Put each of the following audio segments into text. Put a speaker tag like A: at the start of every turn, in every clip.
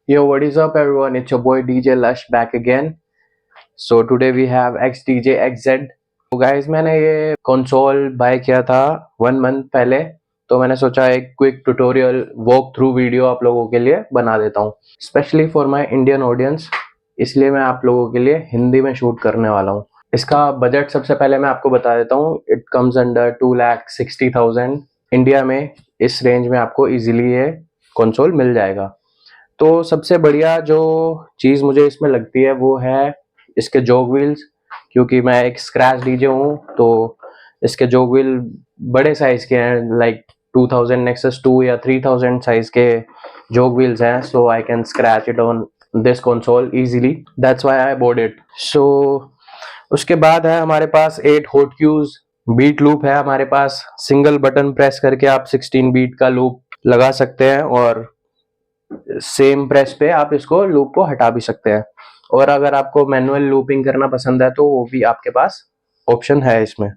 A: Yo, what is up, everyone? It's your boy DJ Lush back again. So today we have XDJ XZ. तो guys, मैंने ये console bye किया था 1 month पहले, तो मैंने सोचा एक quick tutorial walk through video आप लोगों के लिए बना देता हूँ, specially for my Indian audience. इसलिए मैं आप लोगों के लिए हिंदी में शूट करने वाला हूँ। इसका बजट सबसे पहले मैं आपको बता देता हूँ। इट कम्स अंडर 2,60,000 इंडिया में। इस रेंज में आपको इजीली ये कंसोल मिल जाएगा। तो सबसे बढ़िया जो चीज़ मुझे इसमें लगती है वो है इसके जॉग व्हील्स, क्योंकि मैं एक स्क्रैच डीजे हूँ, तो इसके जॉग व्हील बड़े साइज के हैं, लाइक 2000 नेक्सस 2 या 3000 साइज के जॉग व्हील्स हैं। So I can scratch it on this console easily, that's why I bought it. So उसके बाद है हमारे पास 8 हॉट क्यूज। बीट लूप है हमारे पास। सिंगल बटन प्रेस करके आप 16 बीट का लूप लगा सकते हैं, और सेम प्रेस पे आप इसको लूप को हटा भी सकते हैं। और अगर आपको मैनुअल लूपिंग करना पसंद है तो वो भी आपके पास ऑप्शन है इसमें।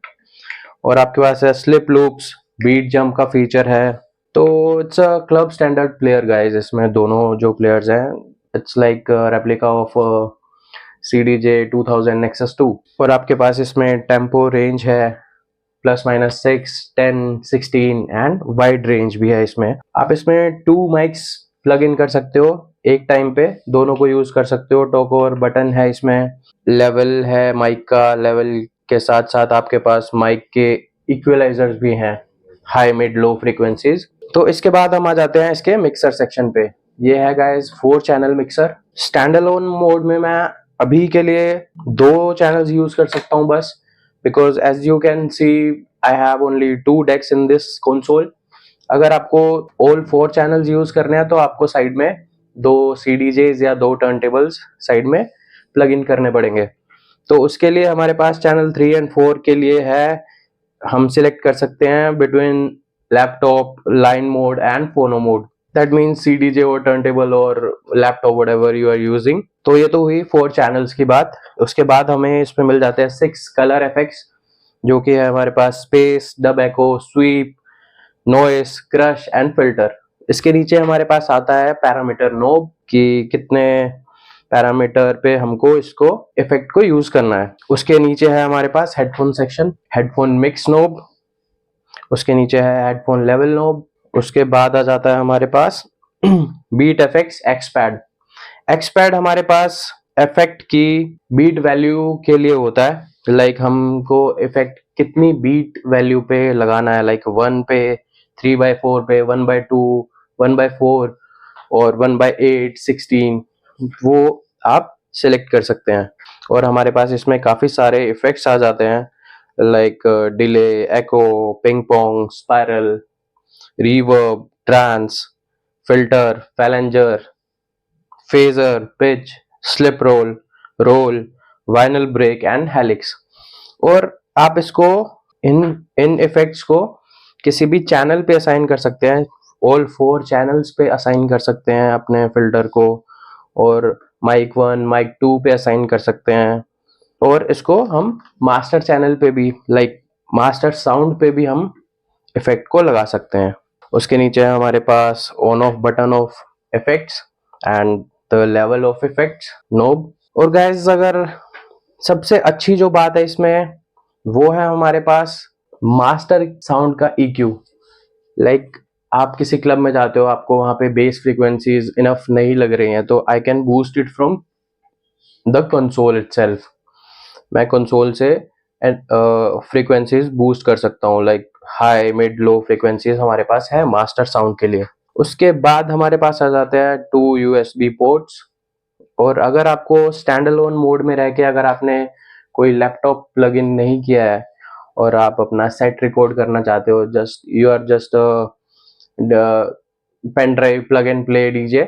A: और आपके पास है स्लिप लूप्स, बीट जंप का फीचर है। तो it's a club standard player guys. इसमें दोनों जो प्लेयर्स हैं, it's like replica of CDJ 2000 Nexus 2। और आपके पास इसमें टेम्पो रेंज है +- 6, 10, 16 एंड वाइड रेंज भी है इसमें। आप इसमें 2 माइक्स प्लग इन कर सकते हो एक टाइम पे, दोनों को यूज कर सकते हो। टॉक ओवर बटन है इसमें। लेवल है माइक का, लेवल के साथ साथ आपके पास माइक के इक्वलाइजर्स भी हैं, हाई मिड लो फ्रीक्वेंसीज। तो इसके बाद हम आ जाते हैं इसके मिक्सर सेक्शन पे। ये है guys 4 channel mixer. Stand alone mode में मैं अभी के लिए 2 चैनल्स यूज कर सकता हूँ बस, because as you can see I have only 2 decks in this console. अगर आपको ऑल 4 चैनल्स यूज करने हैं तो आपको साइड में 2 CDJs या 2 टर्न टेबल्स साइड में प्लग इन करने पड़ेंगे। तो उसके लिए हमारे पास चैनल 3 एंड 4 के लिए है, हम सिलेक्ट कर सकते हैं between laptop, line mode and phono mode. That means CDJ और टर्न टेबल और laptop whatever you are using. तो ये तो हुई 4 चैनल्स की बात। उसके बाद हमें इसमें मिल जाते हैं 6 कलर इफेक्ट्स, जो कि है हमारे पास space, dub echo, sweep, noise, crush and filter. इसके नीचे हमारे पास आता है पैरामीटर नोब, कि कितने पैरामीटर पे हमको इसको इफेक्ट को यूज करना है। उसके नीचे है हमारे पास headphone section, headphone mix knob. उसके नीचे है हेडफोन लेवल नोब। उसके बाद आ जाता है हमारे पास बीट इफेक्ट्स एक्सपैड। एक्सपैड हमारे पास इफेक्ट की बीट वैल्यू के लिए होता है, लाइक हमको इफेक्ट कितनी बीट वैल्यू पे लगाना है, लाइक 1 पे, 3/4 पे, 1/2, 1/4 और 1/8, 16, वो आप सिलेक्ट कर सकते हैं। और हमारे पास इसमें काफी सारे इफेक्ट्स आ जाते हैं, like delay, echo, ping pong, spiral, reverb, trance, filter, flanger, phaser, pitch, slip roll, roll, vinyl brake and helix. और आप इसको इन इन इफेक्ट्स को किसी भी चैनल पे असाइन कर सकते हैं। ऑल 4 चैनल्स पे असाइन कर सकते हैं अपने फिल्टर को, और माइक 1, माइक 2 पे असाइन कर सकते हैं। और इसको हम मास्टर चैनल पे भी, लाइक मास्टर साउंड पे भी हम इफेक्ट को लगा सकते हैं। उसके नीचे है हमारे पास on off button off effects and the level of effects knob. और गाइस, अगर सबसे अच्छी जो बात है इसमें, वो है हमारे पास मास्टर साउंड का EQ। लाइक आप किसी क्लब में जाते हो, आपको वहां पे बेस फ्रीक्वेंसीज इनफ नहीं लग रही हैं, तो I can boost it from the console itself. मैं कंसोल से फ्रीक्वेंसीज बूस्ट कर सकता हूँ, लाइक हाई मिड लो फ्रीक्वेंसीज हमारे पास है मास्टर साउंड के लिए। उसके बाद हमारे पास आ जाते हैं 2 USB पोर्ट्स। और अगर आपको स्टैंड अलोन मोड में रह के, अगर आपने कोई लैपटॉप प्लग इन नहीं किया है और आप अपना सेट रिकॉर्ड करना चाहते हो, just pen drive plug and play DJ,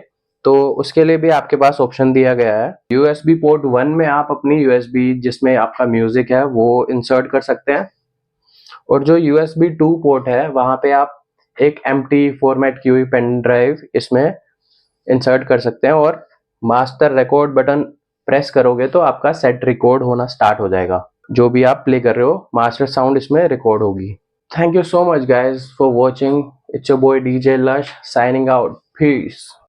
A: तो उसके लिए भी आपके पास ऑप्शन दिया गया है। USB पोर्ट 1 में आप अपनी USB जिसमें आपका म्यूजिक है वो इंसर्ट कर सकते हैं, और जो USB 2 पोर्ट है वहां पे आप एक एम्प्टी फॉर्मेट की हुई पेन ड्राइव इसमें इंसर्ट कर सकते हैं, और मास्टर रिकॉर्ड बटन प्रेस करोगे तो आपका सेट रिकॉर्ड होना स्टार्ट हो जाएगा। जो भी आप प्ले कर रहे हो, मास्टर साउंड इसमें रिकॉर्ड होगी। Thank you so much guys for watching. It's your boy DJ Lush signing out. Peace.